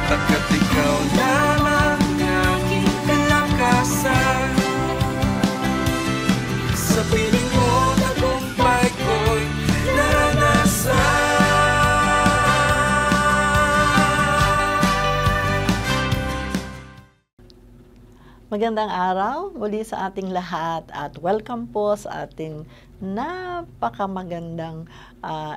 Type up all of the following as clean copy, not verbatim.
Pagkat ikaw lamang aking kalakasan. Sa piling mo, tagumpay ko'y naranasan. Magandang araw muli sa ating lahat at welcome po sa ating napakamagandang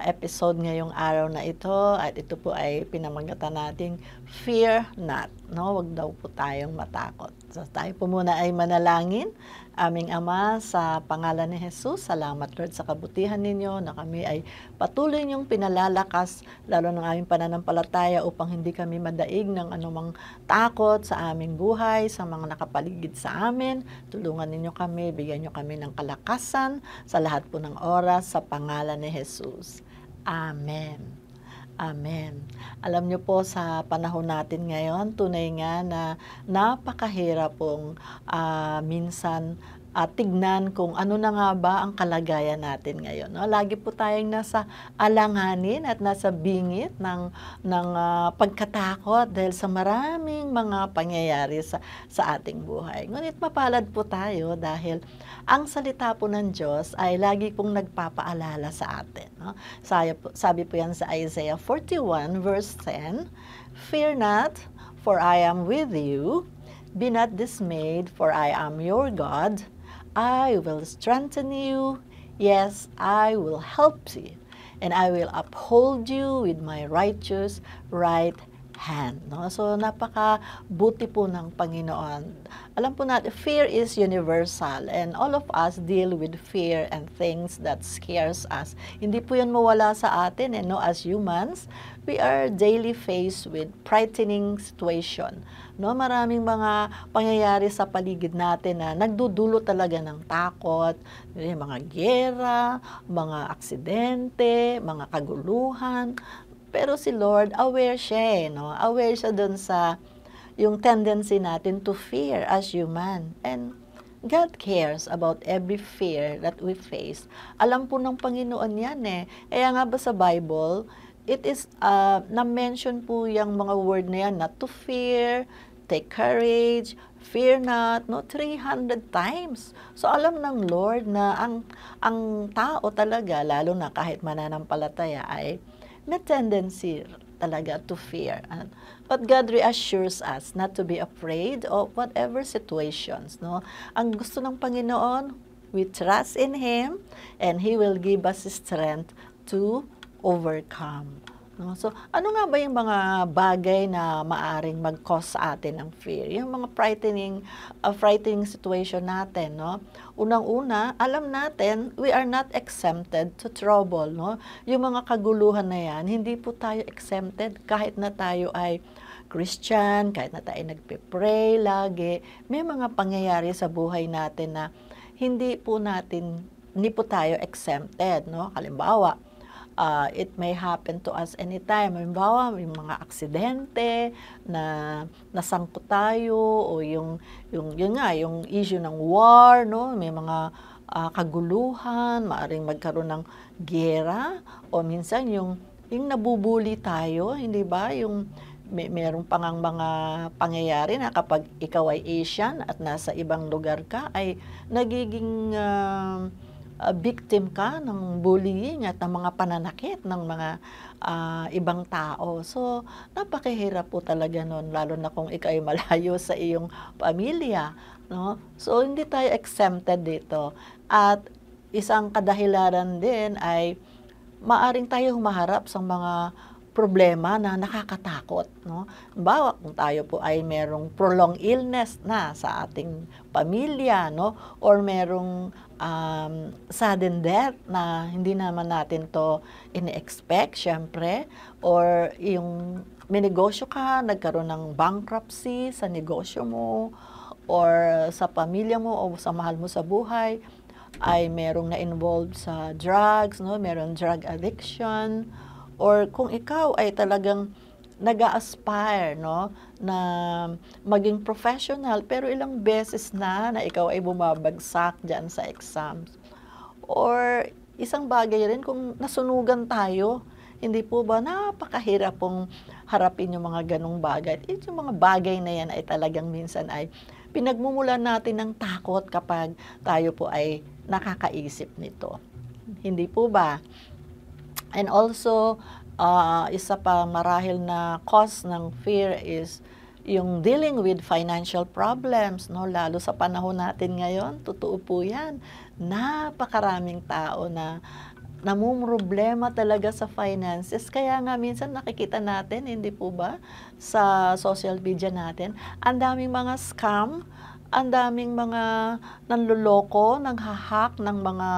episode ngayong araw na ito, at ito po ay pinamagatan nating Fear Not, no? Huwag daw po tayong matakot. So tayo po muna ay manalangin. Aming Ama, sa pangalan ni Jesus, salamat Lord sa kabutihan ninyo na kami ay patuloy niyong pinalalakas, lalo ng aming pananampalataya, upang hindi kami madaig ng anumang takot sa aming buhay, sa mga nakapaligid sa amin. Tulungan ninyo kami, bigyan niyo kami ng kalakasan sa lahat po ng oras, sa pangalan ni Jesus. Amen. Amen. Alam niyo po, sa panahon natin ngayon, tunay nga na napakahirap pong minsan tignan kung ano na nga ba ang kalagayan natin ngayon. No? Lagi po tayong nasa alanganin at nasa bingit ng pagkatakot dahil sa maraming mga pangyayari sa ating buhay. Ngunit mapalad po tayo dahil ang salita po ng Diyos ay lagi pong nagpapaalala sa atin. No? Sabi po yan sa Isaiah 41 verse 10, "Fear not, for I am with you. Be not dismayed, for I am your God. I will strengthen you. Yes, I will help you. And I will uphold you with my righteous right hand." No? So, napakabuti po ng Panginoon. Alam po natin, fear is universal, and all of us deal with fear and things that scares us. Hindi po yan mawala sa atin, no? As humans, we are daily faced with frightening situation. No, maraming mga pangyayari sa paligid natin na nagdudulo talaga ng takot, mga giyera, mga aksidente, mga kaguluhan. Pero si Lord, aware siya, no? Aware siya dun sa yung tendency natin to fear as human. And God cares about every fear that we face. Alam po ng Panginoon yan eh. Kaya nga ba sa Bible, it is, na-mention po yung mga word na yan, not to fear, take courage, fear not, no, 300 times. So alam ng Lord na ang tao talaga, lalo na kahit mananampalataya, ay may tendency talaga to fear. But God reassures us not to be afraid of whatever situations. No? Ang gusto ng Panginoon, we trust in Him and He will give us strength to overcome. No? So, ano nga ba yung mga bagay na maaring mag-cause sa atin ng fear? Yung mga frightening situation natin, no? Unang-una, alam natin, we are not exempted to trouble, no? Yung mga kaguluhan na yan, hindi po tayo exempted kahit na tayo ay Christian, kahit na tayo nagpe-pray lagi. May mga pangyayari sa buhay natin na hindi po tayo exempted, no? Halimbawa, it may happen to us anytime. Halimbawa, may mga aksidente na nasangkot tayo, o yun issue ng war, no? May mga kaguluhan, maaring magkaroon ng giyera, o minsan yung nabubuli tayo, hindi ba? Yung merong pangang mga pangyayari na kapag ikaw ay Asian at nasa ibang lugar ka, ay nagiging victim ka ng bullying at ng mga pananakit ng mga ibang tao. So, napakahirap po talaga nun, lalo na kung ikaw ay malayo sa iyong pamilya. No? So, hindi tayo exempted dito. At isang kadahilanan din ay maaring tayo humaharap sa mga problema na nakakatakot, no? Halimbawa, kung tayo po ay merong prolonged illness na sa ating pamilya, no? Or merong sudden death na hindi naman natin to ini-expect, syempre. Or yung may negosyo ka, nagkaroon ng bankruptcy sa negosyo mo, or sa pamilya mo, o sa mahal mo sa buhay, ay merong na-involved sa drugs, no? Merong drug addiction, or kung ikaw ay talagang nag-a-aspire, no, na maging professional, pero ilang beses na ikaw ay bumabagsak dyan sa exams. Or isang bagay rin kung nasunugan tayo, Hindi po ba napakahirap pong harapin yung mga ganong bagay? At yung mga bagay na yan ay talagang minsan ay pinagmumulan natin ng takot kapag tayo po ay nakakaisip nito. Hindi po ba? And also, isa pa marahil na cause ng fear is yung dealing with financial problems, no? Lalo sa panahon natin ngayon, totoo po yan. Napakaraming tao na namumroblema talaga sa finances. Kaya nga minsan nakikita natin, hindi po ba, sa social media natin, ang daming mga scam, ang daming mga nanloloko, nanghahack ng mga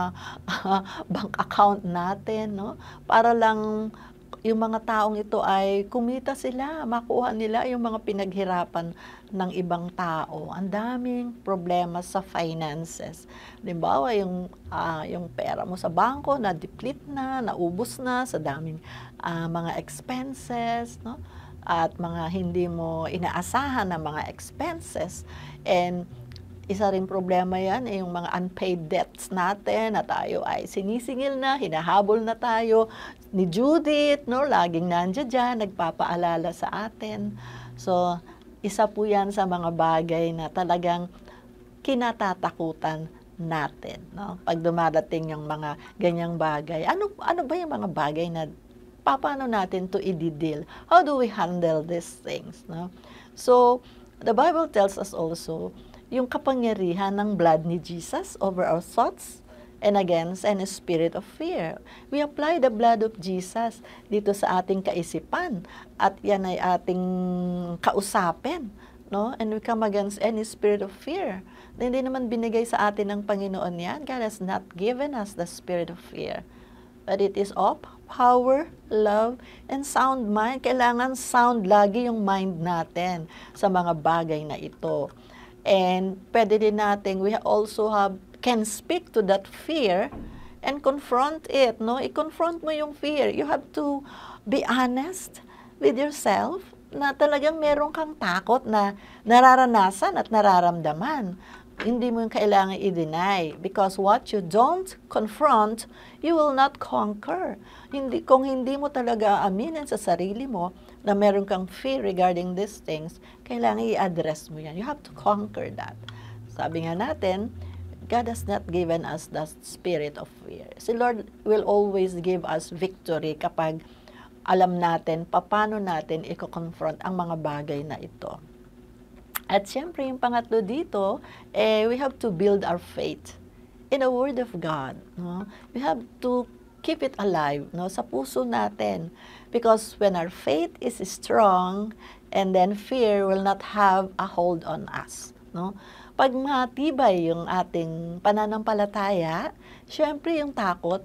bank account natin, no? Para lang yung mga taong ito ay kumita sila, makuha nila yung mga pinaghirapan ng ibang tao. Ang daming problema sa finances. Halimbawa, yung pera mo sa bangko na-deplete na, naubos na sa daming mga expenses, no? At mga hindi mo inaasahan na mga expenses. And isa rin problema yan, yung mga unpaid debts natin na tayo ay sinisingil na, hinahabol na tayo ni Judith, no? Laging nandiyan dyan, nagpapaalala sa atin. So, isa po yan sa mga bagay na talagang kinatatakutan natin, no? Pag dumadating yung mga ganyang bagay. Ano ba yung mga bagay na paano natin to i-deal? How do we handle these things, no? So, the Bible tells us also yung kapangyarihan ng blood ni Jesus over our thoughts and against any spirit of fear. We apply the blood of Jesus dito sa ating kaisipan at yan ay ating kausapin, no? And we come against any spirit of fear. Na hindi naman binigay sa atin ng Panginoon yan. God has not given us the spirit of fear. But it is of power, love, and sound mind. Kailangan sound lagi yung mind natin sa mga bagay na ito. And pwede din natin, we also can speak to that fear and confront it, no? I-confront mo yung fear. You have to be honest with yourself na talagang meron kang takot na nararanasan at nararamdaman. Hindi mo yung kailangan i-deny because what you don't confront, you will not conquer. Kung hindi mo talaga aminin sa sarili mo na meron kang fear regarding these things, kailangan i-address mo yan. You have to conquer that. Sabi nga natin, God has not given us the spirit of fear. Si Lord will always give us victory kapag alam natin paano natin i-confront ang mga bagay na ito. At siyempre, yung pangatlo dito, we have to build our faith in the Word of God. No? We have to keep it alive, no, sa puso natin. Because when our faith is strong, and then fear will not have a hold on us. No? Pag matibay yung ating pananampalataya, syempre yung takot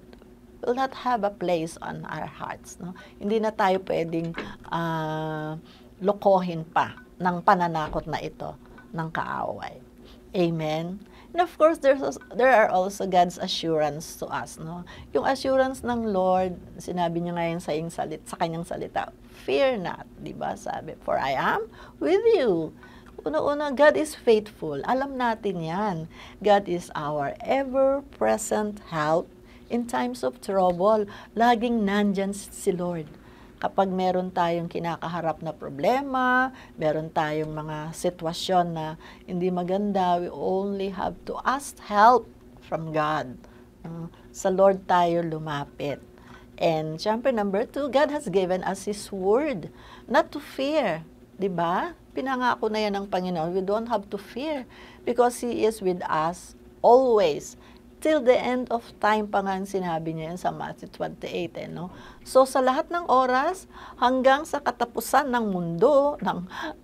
will not have a place on our hearts. No? Hindi na tayo pwedeng lokohin pa ng pananakot na ito ng kaaway. Amen? And of course, there are also God's assurance to us. No? Yung assurance ng Lord, sinabi niya ngayon sa kanyang salita, fear not, di ba? Sabi, for I am with you. Una-una, God is faithful. Alam natin yan. God is our ever-present help in times of trouble. Laging nandyan si Lord. Kapag meron tayong kinakaharap na problema, meron tayong mga sitwasyon na hindi maganda, we only have to ask help from God. Sa Lord tayo lumapit. And syempre, number 2, God has given us His Word, not to fear. Diba? Pinangako na yan ng Panginoon. We don't have to fear because He is with us always. Till the end of time pa nga sinabi niya yan sa Matthew 28. No? So sa lahat ng oras, hanggang sa katapusan ng mundo,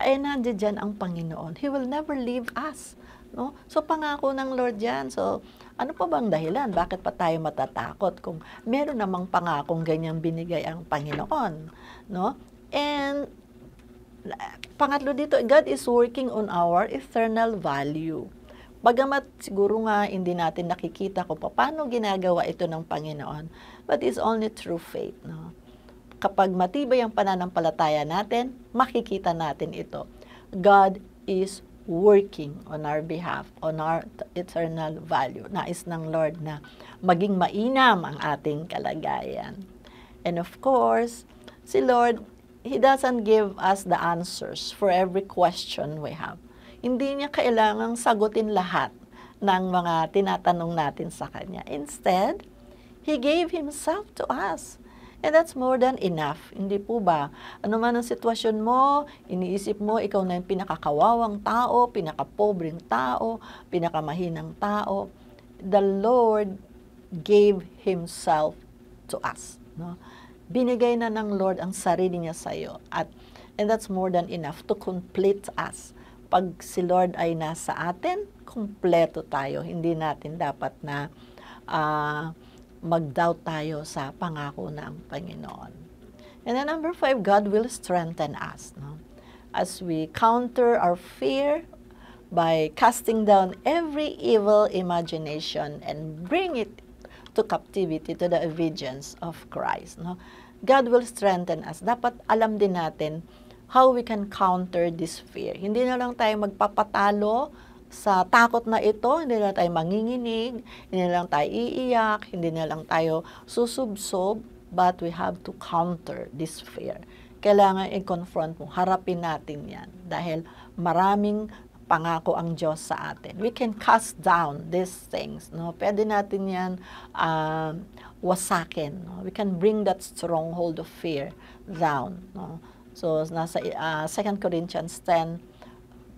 ay nandiyan dyan ang Panginoon. He will never leave us. No? So pangako ng Lord yan. So ano pa bang dahilan? Bakit pa tayo matatakot kung meron namang pangakong ganyang binigay ang Panginoon? No? And pangatlo dito, God is working on our eternal value. Bagamat siguro nga hindi natin nakikita kung paano ginagawa ito ng Panginoon, but it's only through faith. No? Kapag matibay ang pananampalataya natin, makikita natin ito. God is working on our behalf, on our eternal value. Nais ng Lord na maging mainam ang ating kalagayan. And of course, si Lord, He doesn't give us the answers for every question we have. Hindi niya kailangang sagutin lahat ng mga tinatanong natin sa Kanya. Instead, He gave Himself to us. And that's more than enough. Hindi po ba? Ano man ang sitwasyon mo, iniisip mo, ikaw na yung pinakakawawang tao, pinakapobreng tao, pinakamahinang tao. The Lord gave Himself to us. No? Binigay na ng Lord ang sarili niya sa iyo. And that's more than enough to complete us. Pag si Lord ay nasa atin, kumpleto tayo. Hindi natin dapat na mag-doubt tayo sa pangako ng Panginoon. And then number 5, God will strengthen us. No? As we counter our fear by casting down every evil imagination and bring it to captivity to the obedience of Christ. No? God will strengthen us. Dapat alam din natin how we can counter this fear. Hindi na lang tayo magpapatalo sa takot na ito, hindi na tayo manginginig, hindi na lang tayo iiyak, hindi na lang tayo susubsob, but we have to counter this fear. Kailangan i-confront mo, harapin natin yan, dahil maraming pangako ang Diyos sa atin. We can cast down these things. No? Pwede natin yan wasakin. No? We can bring that stronghold of fear down. No? So, nasa 2 Corinthians 10,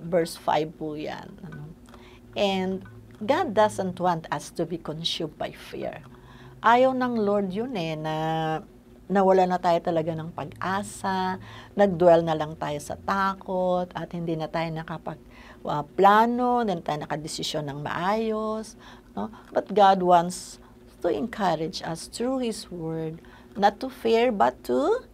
verse 5 po yan. And God doesn't want us to be consumed by fear. Ayaw ng Lord yun na nawala na tayo talaga ng pag-asa, nagdwell na lang tayo sa takot, at hindi na tayo nakapag-plano, hindi na tayo nakadesisyon ng maayos. No? But God wants to encourage us through His Word, not to fear, but to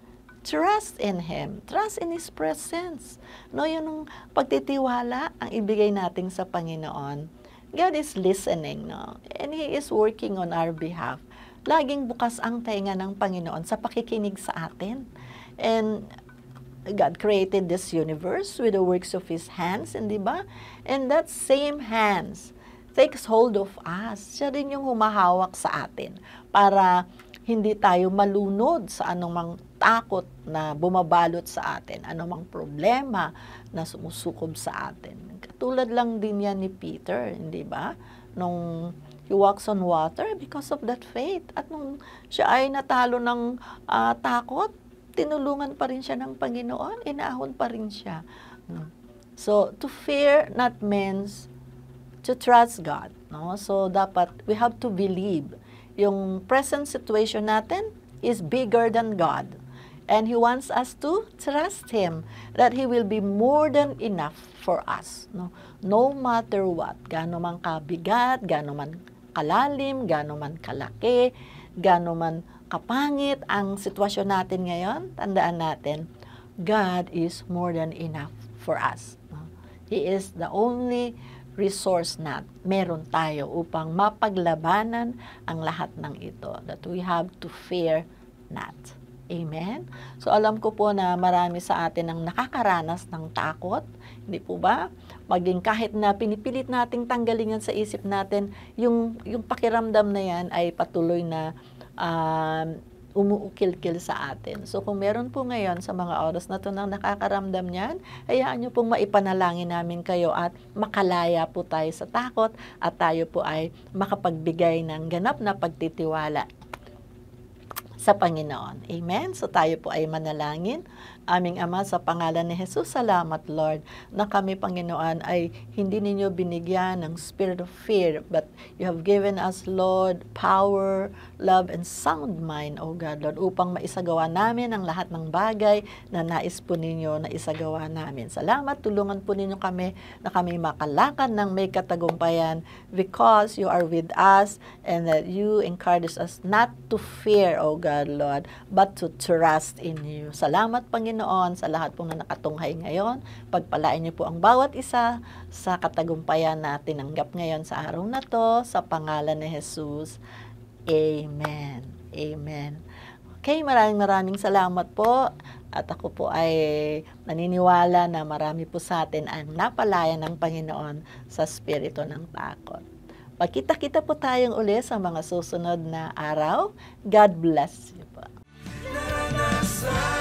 trust in Him. Trust in His presence. No, yun ang pagtitiwala ang ibigay natin sa Panginoon. God is listening, no? And He is working on our behalf. Laging bukas ang tainga ng Panginoon sa pakikinig sa atin. And God created this universe with the works of His hands, hindi ba? And that same hands takes hold of us. Siya rin yung humahawak sa atin para hindi tayo malunod sa anumang takot na bumabalot sa atin, anumang problema na sumusukob sa atin. Katulad lang din yan ni Peter, hindi ba? Nung he walks on water because of that faith. At nung siya ay natalo ng takot, tinulungan pa rin siya ng Panginoon, inahon pa rin siya. So, to fear not means to trust God. No? So, dapat, we have to believe yung present situation natin is bigger than God. And He wants us to trust Him that He will be more than enough for us. No matter what, gaano man kabigat, gaano man kalalim, gaano man kalaki, gaano man kapangit ang sitwasyon natin ngayon, tandaan natin, God is more than enough for us. He is the only resource na meron tayo upang mapaglabanan ang lahat ng ito, that we have to fear not. Amen? So, alam ko po na marami sa atin ang nakakaranas ng takot. Hindi po ba? Maging kahit na pinipilit nating tanggalin yan sa isip natin, yung pakiramdam na yan ay patuloy na umuukil-kil sa atin. So, kung meron po ngayon sa mga oras na ito nang nakakaramdam niyan, hayaan nyo pong maipanalangin namin kayo at makalaya po tayo sa takot at tayo po ay makapagbigay ng ganap na pagtitiwala sa Panginoon. Amen? So tayo po ay manalangin. Aming Ama, sa pangalan ni Jesus, salamat Lord na kami, Panginoon, ay hindi ninyo binigyan ng spirit of fear, but you have given us, Lord, power, love, and sound mind, O God, Lord, upang maisagawa namin ang lahat ng bagay na nais po ninyo na isagawa namin. Salamat, tulungan po ninyo kami na kami makalakad ng may katagumpayan because you are with us and that you encourage us not to fear, O God, Lord, but to trust in you. Salamat, Panginoon, sa lahat pong na nakatunghay ngayon. Pagpalain niyo po ang bawat isa sa katagumpayan na tinanggap ngayon sa araw na to, sa pangalan ni Jesus. Amen. Amen. Okay, maraming salamat po. At ako po ay naniniwala na marami po sa atin ang napalaya ng Panginoon sa spirito ng takot. Pagkita-kita po tayong uli sa mga susunod na araw. God bless you po. sa